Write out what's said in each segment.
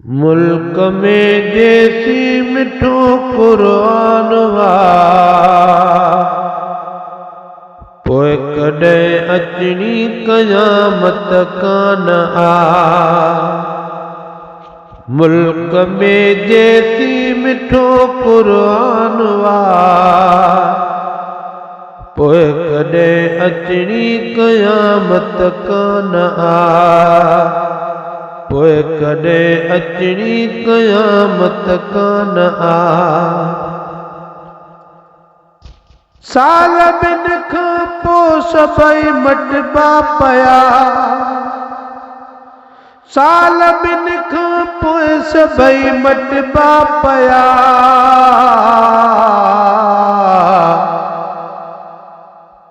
मुल्क में जैसी मिठो कुरान वा पोइ कॾहिं अचणी क़यामत कान आ। मुल्क में जैसी मिठो कुरान वा पोइ कॾहिं अचणी क़यामत कान आ। पोइ कॾहिं अचणी क़यामत कान आ। साल ॿिन खां पोइ सभई मटिबा पिया। साल ॿिन खां पोइ सभई मटिबा पिया।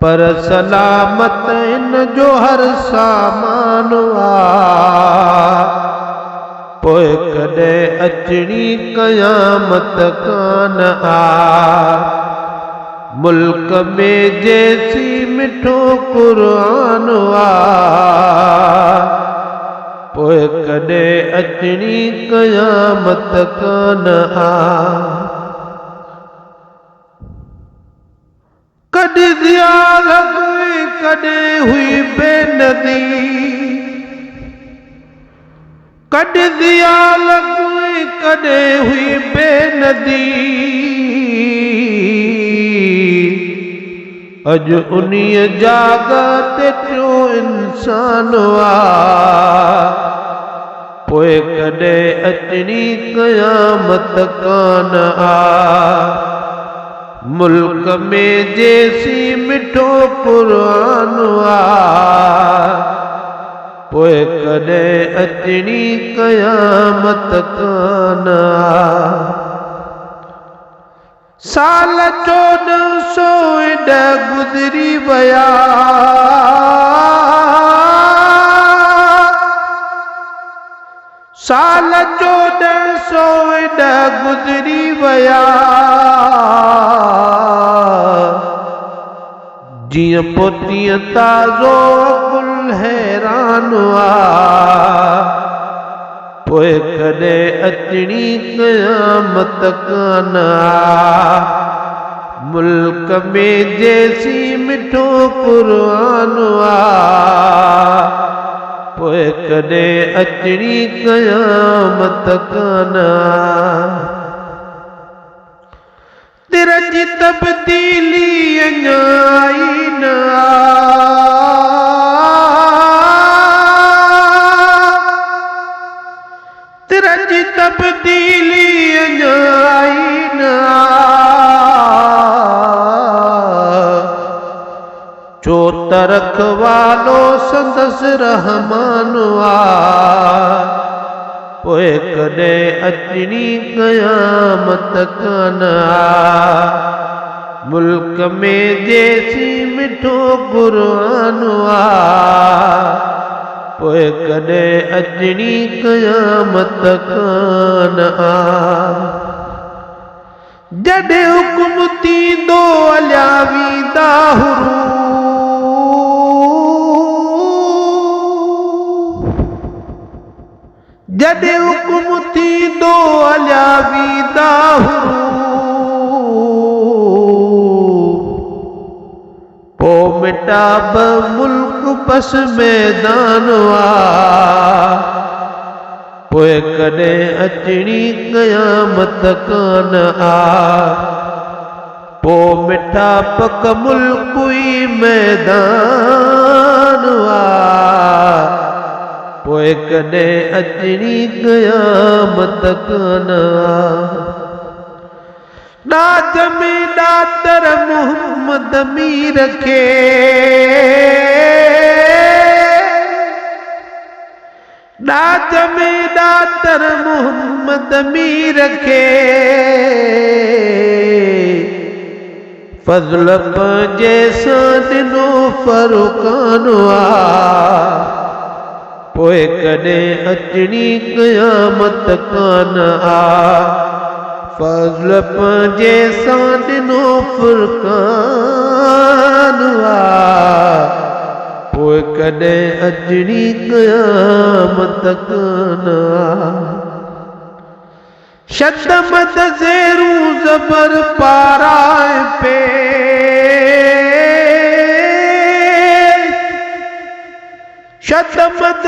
पर सलामत इन जो हर सामान आ। पोइ कॾहिं अचणी क़यामत कान आ। मुल्क में जैसी मिठो कुरान आ पोइ कॾहिं अचणी क़यामत कान आ। कॾहिं दिया लॻी कॾहिं हुई बेनदी। कॾहिं दिया लॻी कॾहिं हुई बेनदी। अॼु उन्हीअ जाग ते टियों इंसान आ। पोइ कॾहिं अचणी क़यामत कान आ। मुल्क में जैसी मिठो कुरान आ पोइ कॾहिं अचणी क़यामत कान आ। साल 1410 गुज़री विया। साल 1410 गुज़री विया। जीअं पोतीअ ताज़ो गुल हैरान आ। पोइ कॾहिं अचणी क़यामत कान आ। मुल्क में जैसी मिठो कुरान आ पोइ कॾहिं अचणी क़यामत कान आ। तिर जी तब्दीली अञा आई न आ। तिर जी तब्दीली अञा आई न आ। जो त रखवालो संदसि रहमान आ। पोइ कॾहिं अचणी क़यामत कान आ। मुल्क में जैसी मिठो कुरान आ पोइ कॾहिं अचणी क़यामत कान आ। जॾहिं हुकुम थींदो अलिया वेंदा हुरूं। जॾहिं हुकुम थींदो अलिया वेंदा हुरूं। पोइ मिटाब मुल्क बस मैदान आ। पोइ कॾहिं अचणी क़यामत कान आ। पोइ मिठा पक मुल्क ई मैदान आ। पोइ कॾहिं अचणी क़यामत कान आ। नाज में दातर मोहम्मद मीर खे नाज में दातर मोहम्मद मीर खे फज़ल पंहिंजे सां ॾिनो फरुक़ान आ। पोइ कॾहिं अचणी क़यामत कान आ। फज़ल पंहिंजे सां ॾिनो फुरक़ान आ। पोइ कॾहिं अचणी क़यामत कान आ। शद्दमद ज़ेरू ज़बर पाराए पेश शद्दमद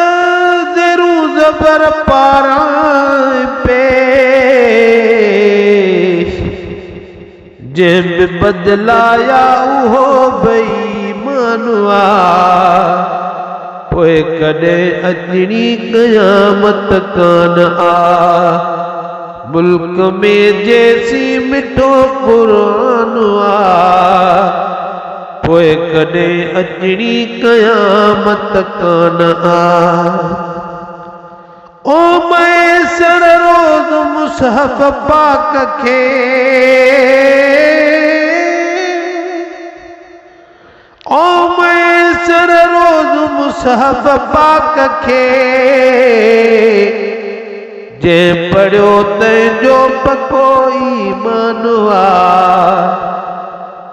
ज़ेरू ज़बर पाराए पेश जंहिं बि बदलाया उहो बेईमान आ पोइ कॾहिं अचणी क़यामत कान आ मुल्क में जैसी मिठो कुरान आ पोइ कॾहिं अचणी क़यामत कान आ ओ मैसर रोज़ मुसहफ़ पाक खे ओ मैसर रोज़ मुसहफ़ पाक खे जे पढ़ियो तंहिंजो पको ईमान आ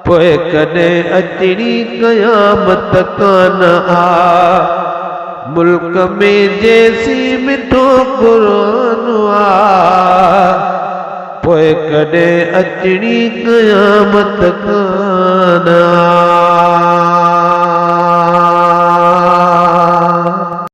पोइ कॾहिं अचणी क़यामत कान आ मुल्क में जैसी मिठो कुरान आ पोइ कॾहिं अचणी क़यामत कान आ।